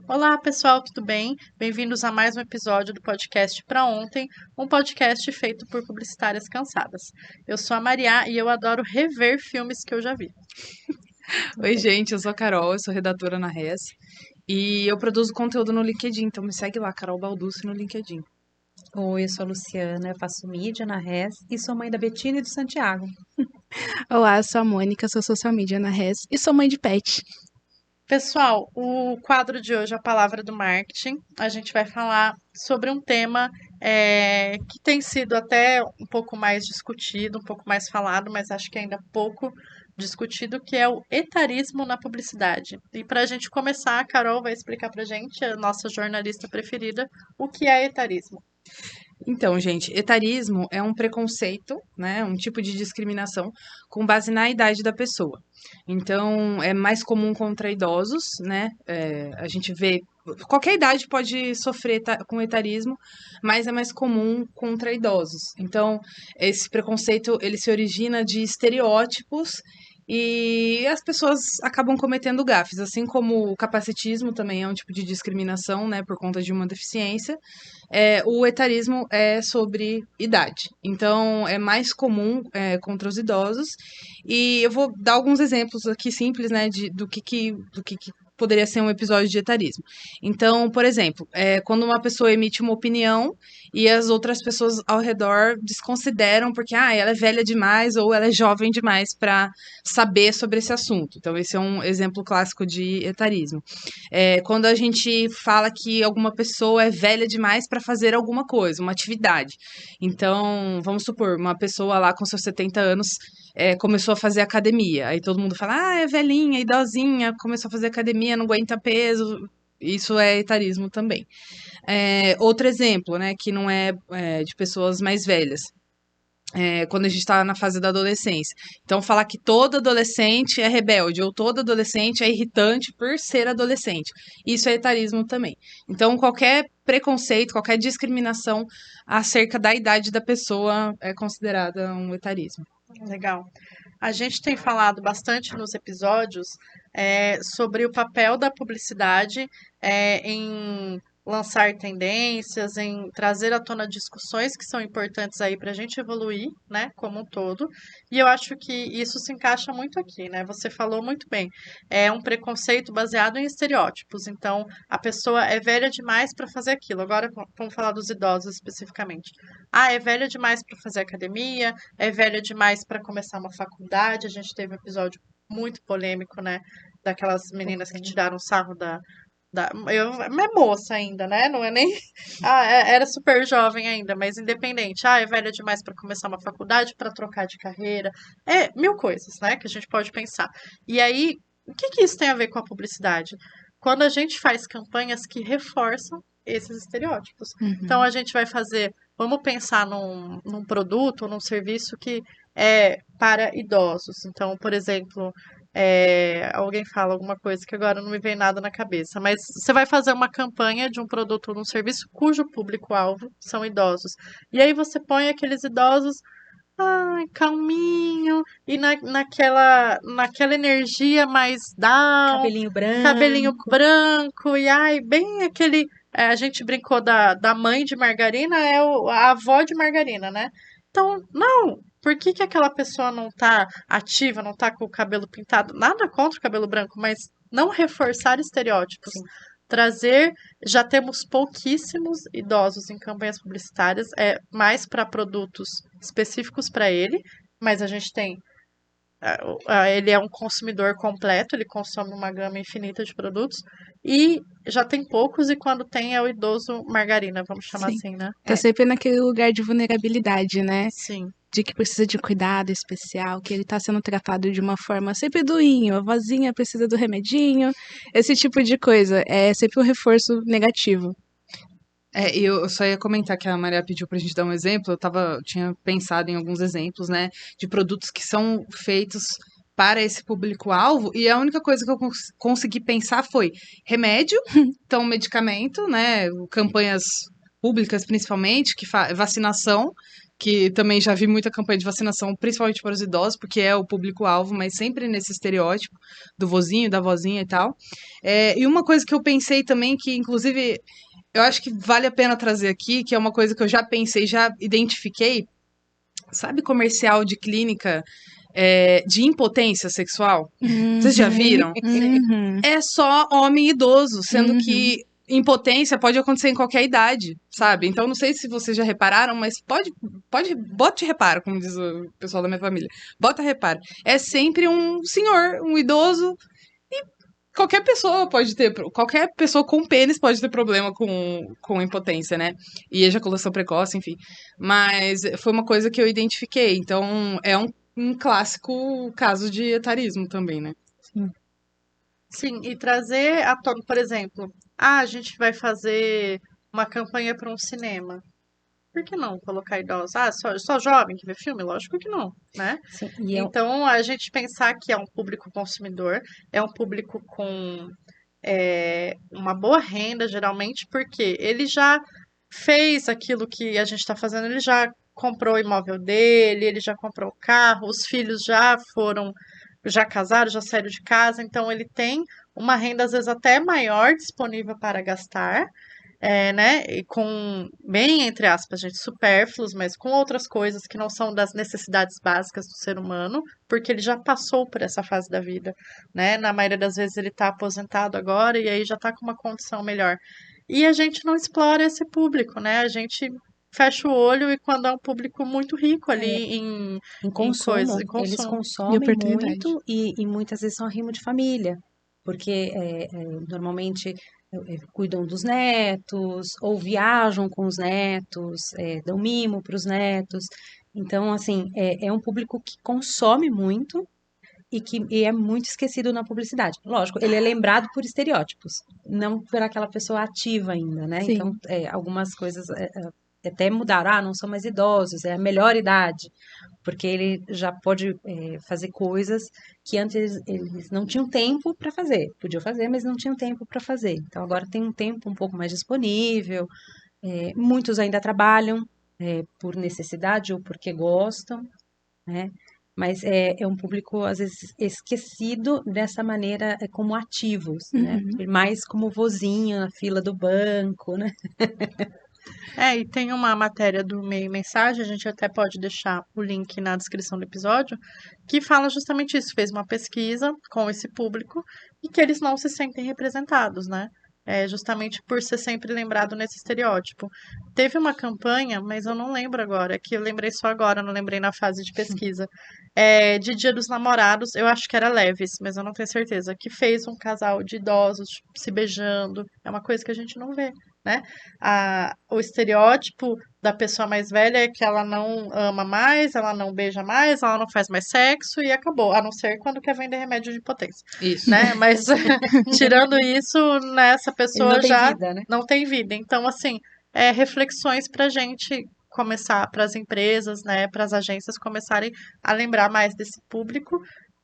Olá, pessoal, tudo bem? Bem-vindos a mais um episódio do podcast Pra Ontem, um podcast feito por publicitárias cansadas. Eu sou a Maria e eu adoro rever filmes que eu já vi. Oi, gente, eu sou a Carol, eu sou redatora na Res e eu produzo conteúdo no LinkedIn, então me segue lá, Carol Balducci no LinkedIn. Oi, eu sou a Luciana, eu faço mídia na Res e sou mãe da Betina e do Santiago. Olá, eu sou a Mônica, sou social media na Res e sou mãe de pet. Pessoal, o quadro de hoje é a palavra do marketing. A gente vai falar sobre um tema que tem sido até um pouco mais discutido, um pouco mais falado, mas acho que ainda pouco discutido, que é o etarismo na publicidade. E para a gente começar, a Carol vai explicar para a gente, a nossa jornalista preferida, o que é etarismo. Então, gente, etarismo é um preconceito, né, um tipo de discriminação com base na idade da pessoa. Então, é mais comum contra idosos, né, a gente vê, qualquer idade pode sofrer com etarismo, mas é mais comum contra idosos. Então, esse preconceito, ele se origina de estereótipos e as pessoas acabam cometendo gafes, assim como o capacitismo também é um tipo de discriminação, né, por conta de uma deficiência. O etarismo é sobre idade, então é mais comum contra os idosos. E eu vou dar alguns exemplos aqui simples, né, do que poderia ser um episódio de etarismo. Então, por exemplo, quando uma pessoa emite uma opinião e as outras pessoas ao redor desconsideram porque ela é velha demais ou ela é jovem demais para saber sobre esse assunto. Então, esse é um exemplo clássico de etarismo. Quando a gente fala que alguma pessoa é velha demais para fazer alguma coisa, uma atividade. Então, vamos supor, uma pessoa lá com seus 70 anos começou a fazer academia. Aí todo mundo fala, é velhinha, idosinha, começou a fazer academia, não aguenta peso. Isso é etarismo também. Outro exemplo, né, que não é de pessoas mais velhas. Quando a gente está na fase da adolescência. Então, falar que todo adolescente é rebelde ou todo adolescente é irritante por ser adolescente. Isso é etarismo também. Então, qualquer preconceito, qualquer discriminação acerca da idade da pessoa é considerada um etarismo. Legal. A gente tem falado bastante nos episódios sobre o papel da publicidade em lançar tendências, em trazer à tona discussões que são importantes aí para a gente evoluir, né, como um todo. E eu acho que isso se encaixa muito aqui, né? Você falou muito bem. É um preconceito baseado em estereótipos. Então, a pessoa é velha demais para fazer aquilo. Agora vamos falar dos idosos especificamente. É velha demais para fazer academia, é velha demais para começar uma faculdade. A gente teve um episódio muito polêmico, né? Daquelas meninas que tiraram sarro é moça ainda, né? Não é nem. Era super jovem ainda, mas independente. É velha demais para começar uma faculdade, para trocar de carreira. Mil coisas, né? Que a gente pode pensar. E aí, o que isso tem a ver com a publicidade? Quando a gente faz campanhas que reforçam esses estereótipos. Então, a gente vai fazer. Vamos pensar num produto ou num serviço que é para idosos. Então, por exemplo, alguém fala alguma coisa que agora não me vem nada na cabeça, mas você vai fazer uma campanha de um produto ou um serviço cujo público-alvo são idosos. E aí você põe aqueles idosos, calminho, e naquela energia mais down, cabelinho branco, e bem aquele. A gente brincou da mãe de margarina, a avó de margarina, né? Então, não. Por que aquela pessoa não tá ativa, não tá com o cabelo pintado? Nada contra o cabelo branco, mas não reforçar estereótipos. Sim. Trazer. Já temos pouquíssimos idosos em campanhas publicitárias, mais para produtos específicos para ele, mas a gente tem. Ele é um consumidor completo, ele consome uma gama infinita de produtos e já tem poucos, e quando tem é o idoso margarina, vamos chamar Sim. assim, né? Tá sempre naquele lugar de vulnerabilidade, né? Sim. De que precisa de cuidado especial, que ele tá sendo tratado de uma forma sempre doinho, a vozinha precisa do remedinho, esse tipo de coisa. É sempre um reforço negativo. Eu só ia comentar que a Maria pediu pra gente dar um exemplo. Eu tinha pensado em alguns exemplos, né, de produtos que são feitos para esse público-alvo, e a única coisa que eu consegui pensar foi remédio, então medicamento, né, campanhas públicas principalmente, vacinação, que também já vi muita campanha de vacinação, principalmente para os idosos, porque é o público-alvo, mas sempre nesse estereótipo do vozinho, da vozinha e tal. E uma coisa que eu pensei também, que inclusive eu acho que vale a pena trazer aqui, que é uma coisa que eu já pensei, já identifiquei, sabe comercial de clínica de impotência sexual? Vocês já viram? Uhum. É só homem idoso, sendo Uhum. que impotência pode acontecer em qualquer idade, sabe? Então, não sei se vocês já repararam, mas bote reparo, como diz o pessoal da minha família. Bota reparo. É sempre um senhor, um idoso, qualquer pessoa pode ter, qualquer pessoa com pênis pode ter problema com impotência, né? E ejaculação precoce, enfim. Mas foi uma coisa que eu identifiquei. Então, é um clássico caso de etarismo também, né? Sim, e trazer à tona, por exemplo, a gente vai fazer uma campanha para um cinema. Por que não colocar idosos? Ah, só jovem que vê filme? Lógico que não, né? Sim, Então, a gente pensar que é um público consumidor, é um público com uma boa renda, geralmente, porque ele já fez aquilo que a gente está fazendo, ele já comprou o imóvel dele, ele já comprou o carro, os filhos já casaram, já saíram de casa, então ele tem uma renda, às vezes, até maior disponível para gastar. Né? E com, bem entre aspas, gente, supérfluos, mas com outras coisas que não são das necessidades básicas do ser humano, porque ele já passou por essa fase da vida, né? Na maioria das vezes ele está aposentado agora e aí já está com uma condição melhor. E a gente não explora esse público, né? A gente fecha o olho e quando é um público muito rico ali em coisas, consumo, em eles consumo. E consomem oportunidade. muito e muitas vezes são arrimo de família, porque normalmente cuidam dos netos ou viajam com os netos, dão mimo para os netos. Então, assim, é um público que consome muito e é muito esquecido na publicidade. Lógico, ele é lembrado por estereótipos, não por aquela pessoa ativa ainda, né? Sim. Então, algumas coisas até mudaram. Ah, não são mais idosos, é a melhor idade, porque ele já pode fazer coisas que antes eles não tinham tempo para fazer. Podiam fazer, mas não tinham tempo para fazer. Então, agora tem um tempo um pouco mais disponível. Muitos ainda trabalham por necessidade ou porque gostam, né? Mas é um público, às vezes, esquecido dessa maneira como ativos, né? Uhum. Mais como vozinho na fila do banco, né? E tem uma matéria do Meio Mensagem, a gente até pode deixar o link na descrição do episódio, que fala justamente isso, fez uma pesquisa com esse público e que eles não se sentem representados, né? Justamente por ser sempre lembrado nesse estereótipo. Teve uma campanha, mas eu não lembro agora, que eu lembrei só agora, não lembrei na fase de pesquisa, de Dia dos Namorados, eu acho que era Leves, mas eu não tenho certeza, que fez um casal de idosos se beijando, é uma coisa que a gente não vê, né? O estereótipo da pessoa mais velha é que ela não ama mais, ela não beija mais, ela não faz mais sexo e acabou, a não ser quando quer vender remédio de potência, Isso. né? Mas tirando isso, né, essa Ele pessoa não tem já vida, né? não tem vida. Então, assim, reflexões para a gente começar, para as empresas, né, para as agências começarem a lembrar mais desse público,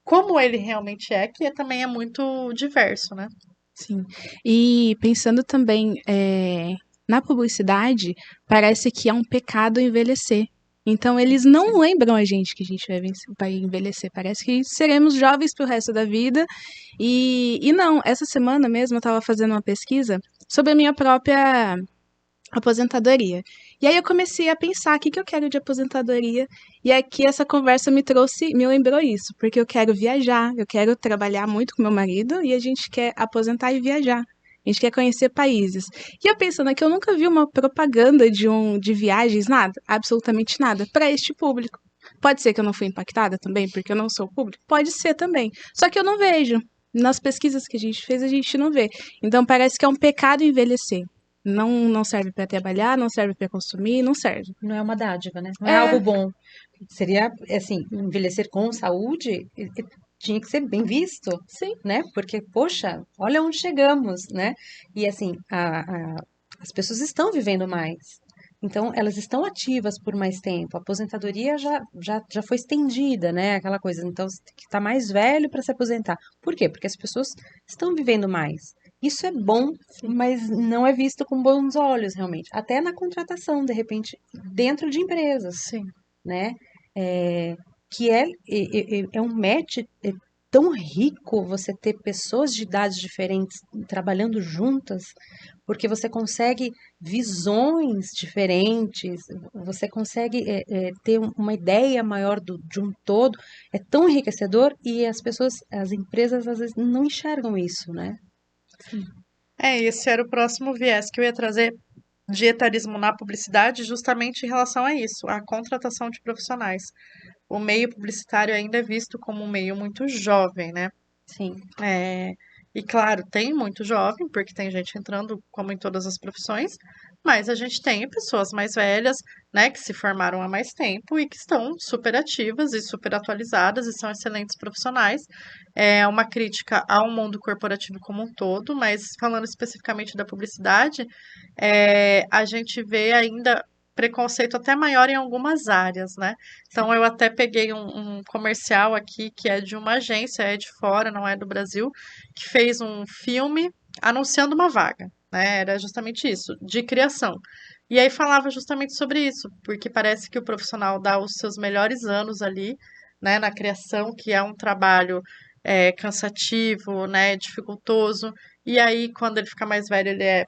como ele realmente que também é muito diverso, né? Sim. E pensando também na publicidade, parece que é um pecado envelhecer. Então, eles não lembram a gente que a gente vai envelhecer. Parece que seremos jovens pro resto da vida. E não, essa semana mesmo eu estava fazendo uma pesquisa sobre a minha própria aposentadoria. E aí eu comecei a pensar o que eu quero de aposentadoria. E aqui essa conversa me lembrou isso, porque eu quero viajar, eu quero trabalhar muito com meu marido e a gente quer aposentar e viajar. A gente quer conhecer países. E eu pensando que eu nunca vi uma propaganda de viagens, nada, absolutamente nada, para este público. Pode ser que eu não fui impactada também, porque eu não sou público? Pode ser também. Só que eu não vejo. Nas pesquisas que a gente fez, a gente não vê. Então parece que é um pecado envelhecer. Não serve para trabalhar, não serve para consumir, não serve. Não é uma dádiva, né? Não é algo bom. Seria, assim, envelhecer com saúde tinha que ser bem visto, Sim. né? Porque, poxa, olha onde chegamos, né? E, assim, as pessoas estão vivendo mais. Então, elas estão ativas por mais tempo. A aposentadoria já foi estendida, né? Aquela coisa. Então, você tem que estar mais velho para se aposentar. Por quê? Porque as pessoas estão vivendo mais. Isso é bom, mas não é visto com bons olhos, realmente. Até na contratação, de repente, dentro de empresas, Sim. né? É, que é um match tão rico você ter pessoas de idades diferentes trabalhando juntas, porque você consegue visões diferentes, você consegue ter uma ideia maior de um todo. É tão enriquecedor e as pessoas, as empresas, às vezes não enxergam isso, né? Esse era o próximo viés que eu ia trazer de etarismo na publicidade, justamente em relação a isso, a contratação de profissionais. O meio publicitário ainda é visto como um meio muito jovem, né? Sim. E claro, tem muito jovem, porque tem gente entrando, como em todas as profissões, mas a gente tem pessoas mais velhas, né, que se formaram há mais tempo e que estão super ativas e super atualizadas e são excelentes profissionais. É uma crítica ao mundo corporativo como um todo, mas falando especificamente da publicidade, a gente vê ainda preconceito até maior em algumas áreas, né? Então eu até peguei um comercial aqui que é de uma agência, é de fora, não é do Brasil, que fez um filme anunciando uma vaga, né? Era justamente isso, de criação. E aí falava justamente sobre isso, porque parece que o profissional dá os seus melhores anos ali, né, na criação, que é um trabalho cansativo, né, dificultoso. E aí, quando ele fica mais velho, ele é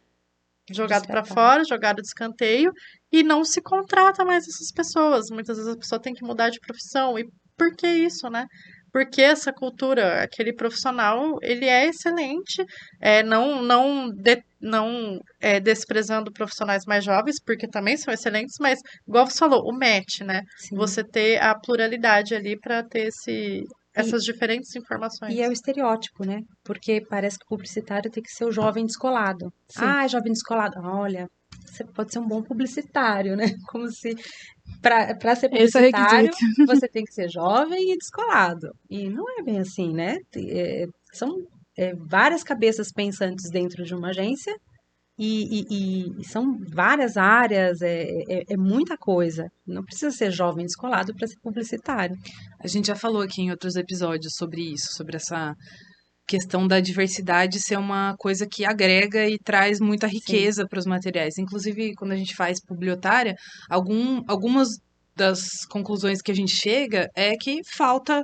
jogado para Descartável. fora, jogado de escanteio, e não se contrata mais essas pessoas. Muitas vezes a pessoa tem que mudar de profissão. E por que isso, né? Porque essa cultura, aquele profissional, ele é excelente, não desprezando profissionais mais jovens, porque também são excelentes, mas, igual você falou, o match, né? Sim. Você ter a pluralidade ali para ter E, essas diferentes e informações. é o estereótipo, né? Porque parece que o publicitário tem que ser o jovem descolado. Sim. Ah, jovem descolado. Olha, você pode ser um bom publicitário, né? Como se para ser Esse é o publicitário requisito. você tem que ser jovem e descolado. E não é bem assim, né? São várias cabeças pensantes dentro de uma agência e são várias áreas, é muita coisa. Não precisa ser jovem descolado para ser publicitário. A gente já falou aqui em outros episódios sobre isso, sobre essa questão da diversidade ser uma coisa que agrega e traz muita riqueza para os materiais. Inclusive, quando a gente faz publiotária, algumas das conclusões que a gente chega é que falta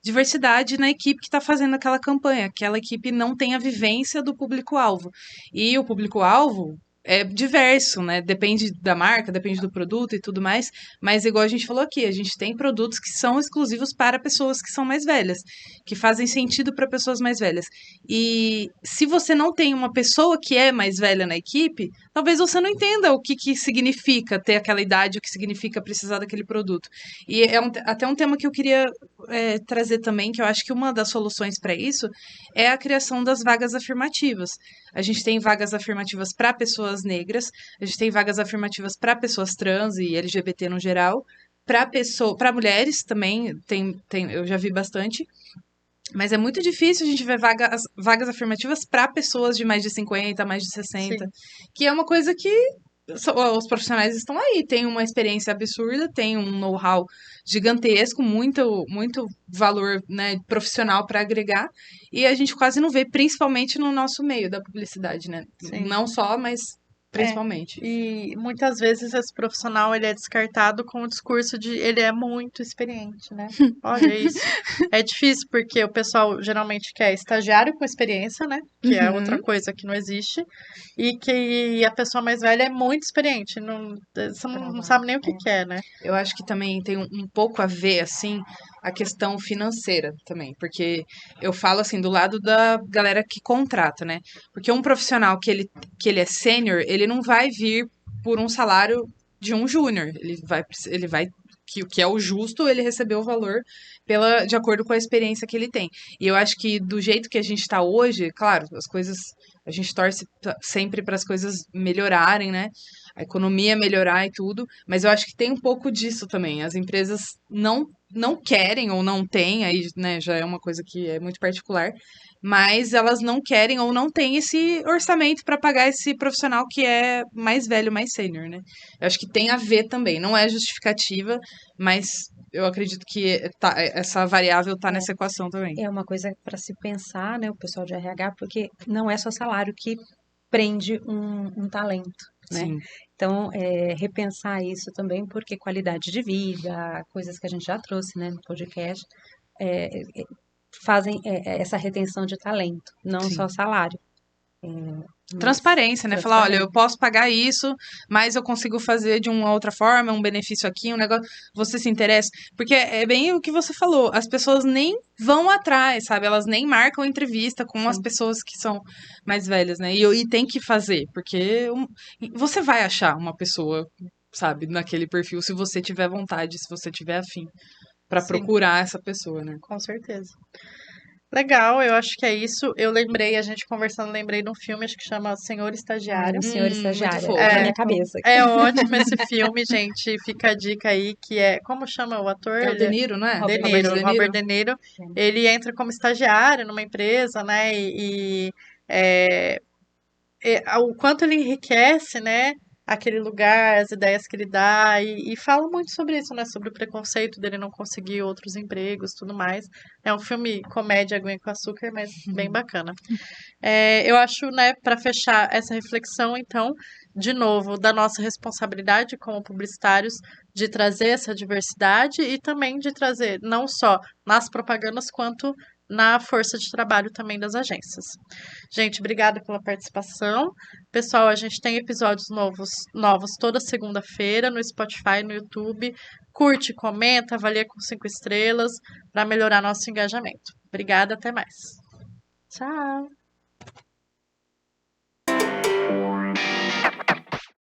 diversidade na equipe que está fazendo aquela campanha. Aquela equipe não tem a vivência do público-alvo. E o público-alvo é diverso, né? Depende da marca, depende do produto e tudo mais. Mas, igual a gente falou aqui, a gente tem produtos que são exclusivos para pessoas que são mais velhas, que fazem sentido para pessoas mais velhas. E se você não tem uma pessoa que é mais velha na equipe, talvez você não entenda o que significa ter aquela idade, o que significa precisar daquele produto. E é até um tema que eu queria trazer também, que eu acho que uma das soluções para isso é a criação das vagas afirmativas. A gente tem vagas afirmativas para pessoas negras, a gente tem vagas afirmativas para pessoas trans e LGBT no geral, para mulheres também, eu já vi bastante. Mas é muito difícil a gente ver vagas afirmativas para pessoas de mais de 50, mais de 60, Sim. que é uma coisa que os profissionais estão aí, têm uma experiência absurda, têm um know-how gigantesco, muito valor, né, profissional para agregar, e a gente quase não vê, principalmente no nosso meio da publicidade, né? Sim. Não só, mas principalmente. E muitas vezes esse profissional ele é descartado com o discurso de ele é muito experiente, né? Olha isso. É difícil porque o pessoal geralmente quer estagiário com experiência, né? Que é outra coisa que não existe. E que a pessoa mais velha é muito experiente. Você não sabe nem o que é, né? Eu acho que também tem um pouco a ver, assim, a questão financeira também. Porque eu falo, assim, do lado da galera que contrata, né? Porque um profissional que ele é sênior, ele não vai vir por um salário de um júnior. Ele vai que o que é o justo, ele recebeu o valor de acordo com a experiência que ele tem. E eu acho que do jeito que a gente está hoje, claro, as coisas, a gente torce sempre para as coisas melhorarem, né? A economia melhorar e tudo, mas eu acho que tem um pouco disso também. As empresas não querem ou não têm, aí, né, já é uma coisa que é muito particular, mas elas não querem ou não têm esse orçamento para pagar esse profissional que é mais velho, mais sênior, né? Eu acho que tem a ver também, não é justificativa, mas eu acredito que essa variável tá nessa equação também. É uma coisa para se pensar, né, o pessoal de RH, porque não é só salário que prende um talento, né? Sim. Então, repensar isso também, porque qualidade de vida, coisas que a gente já trouxe, né, no podcast, fazem essa retenção de talento, não Sim. só salário. Transparência, né? Falar, olha, eu Transparência. posso pagar isso, mas eu consigo fazer de uma outra forma, um benefício aqui, um negócio. Você se interessa? Porque é bem o que você falou, as pessoas nem vão atrás, sabe? Elas nem marcam entrevista com as pessoas que são mais velhas, né? E tem que fazer, porque você vai achar uma pessoa, sabe, naquele perfil, se você tiver vontade, se você tiver afim, pra Sim. procurar essa pessoa, né? Com certeza. Legal, eu acho que é isso. Eu lembrei, a gente conversando, lembrei de um filme, acho que chama Senhor Estagiário. O Senhor muito Estagiário, fofo. na minha cabeça. É ótimo esse filme, gente. Fica a dica aí, que é... Como chama o ator? É o Ele De Niro, não é? De Robert Niro, De Niro. Robert De Niro. Ele entra como estagiário numa empresa, né? O quanto ele enriquece, né? Aquele lugar, as ideias que ele dá, e fala muito sobre isso, né? Sobre o preconceito dele não conseguir outros empregos, tudo mais. É um filme comédia, aguinha com açúcar, mas bem bacana. Eu acho, né, para fechar essa reflexão, então, de novo, da nossa responsabilidade como publicitários de trazer essa diversidade e também de trazer não só nas propagandas quanto na força de trabalho também das agências. Gente, obrigada pela participação. Pessoal, a gente tem episódios novos toda segunda-feira no Spotify, no YouTube. Curte, comenta, avalia com 5 estrelas para melhorar nosso engajamento. Obrigada, até mais. Tchau!